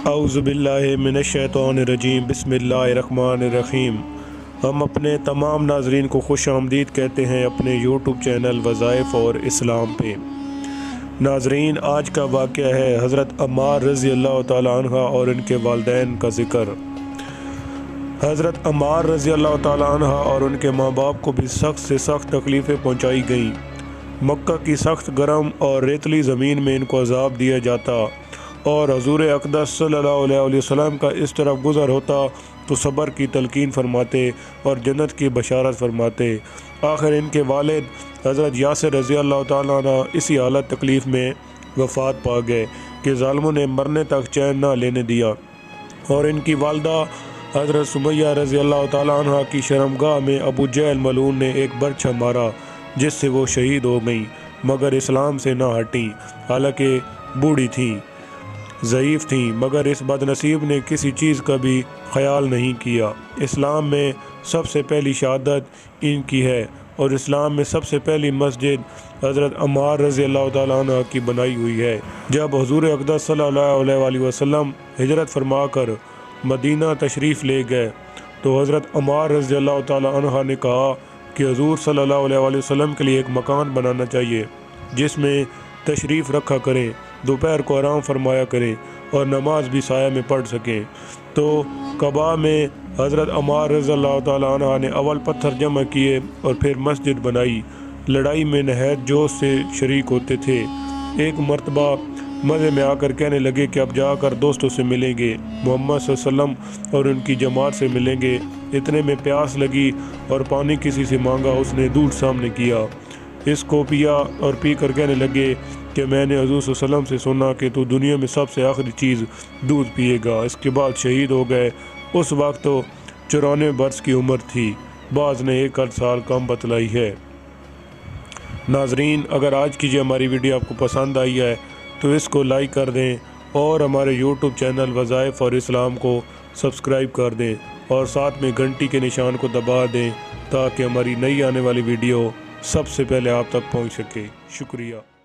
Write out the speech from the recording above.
اعوذ باللہ من الشیطان الرجیم بسم اللہ الرحمن الرحیم۔ ہم اپنے تمام ناظرین کو خوش آمدید کہتے ہیں اپنے یوٹیوب چینل وظائف اور اسلام پہ۔ ناظرین، آج کا واقعہ ہے حضرت عمار رضی اللہ تعالیٰ عنہ اور ان کے والدین کا ذکر۔ حضرت عمار رضی اللہ تعالیٰ عنہ اور ان کے ماں باپ کو بھی سخت سے سخت تکلیفیں پہنچائی گئیں۔ مکہ کی سخت گرم اور ریتلی زمین میں ان کو عذاب دیا جاتا اور حضور اقدس صلی اللہ علیہ وسلم کا اس طرف گزر ہوتا تو صبر کی تلقین فرماتے اور جنت کی بشارت فرماتے۔ آخر ان کے والد حضرت یاسر رضی اللہ تعالیٰ عنہ اسی حالت تکلیف میں وفات پا گئے کہ ظالموں نے مرنے تک چین نہ لینے دیا، اور ان کی والدہ حضرت سمیہ رضی اللہ تعالیٰ عنہ کی شرمگاہ میں ابو جہل ملعون نے ایک برچھا مارا جس سے وہ شہید ہو گئیں، مگر اسلام سے نہ ہٹیں۔ حالانکہ بوڑھی تھیں، ضعیف تھیں، مگر اس بد نصیب نے کسی چیز کا بھی خیال نہیں کیا۔ اسلام میں سب سے پہلی شہادت ان کی ہے، اور اسلام میں سب سے پہلی مسجد حضرت عمار رضی اللہ تعالیٰ عنہ کی بنائی ہوئی ہے۔ جب حضور اقدس صلی اللہ علیہ وسلم ہجرت فرما کر مدینہ تشریف لے گئے تو حضرت عمار رضی اللہ تعالیٰ عنہ نے کہا کہ حضور صلی اللہ علیہ وسلم کے لیے ایک مکان بنانا چاہیے جس میں تشریف رکھا کریں، دوپہر کو آرام فرمایا کریں اور نماز بھی سایہ میں پڑھ سکیں۔ تو قباء میں حضرت عمار رضی اللہ تعالیٰ عنہ نے اول پتھر جمع کیے اور پھر مسجد بنائی۔ لڑائی میں نہایت جوش سے شریک ہوتے تھے۔ ایک مرتبہ مزے میں آ کر کہنے لگے کہ اب جا کر دوستوں سے ملیں گے، محمد صلی اللہ علیہ وسلم اور ان کی جماعت سے ملیں گے۔ اتنے میں پیاس لگی اور پانی کسی سے مانگا، اس نے دودھ سامنے کیا، اس کو پیا اور پی کر کہنے لگے کہ میں نے حضور صلی اللہ علیہ وسلم سے سنا کہ تو دنیا میں سب سے آخری چیز دودھ پیے گا۔ اس کے بعد شہید ہو گئے۔ اس وقت تو 94 برس کی عمر تھی، بعض نے 1 سال کم بتلائی ہے۔ ناظرین، اگر آج کی ہماری ویڈیو آپ کو پسند آئی ہے تو اس کو لائک کر دیں اور ہمارے یوٹیوب چینل وظائف اور اسلام کو سبسکرائب کر دیں اور ساتھ میں گھنٹی کے نشان کو دبا دیں تاکہ ہماری نئی آنے والی ویڈیو سب سے پہلے آپ تک پہنچ سکے۔ شکریہ۔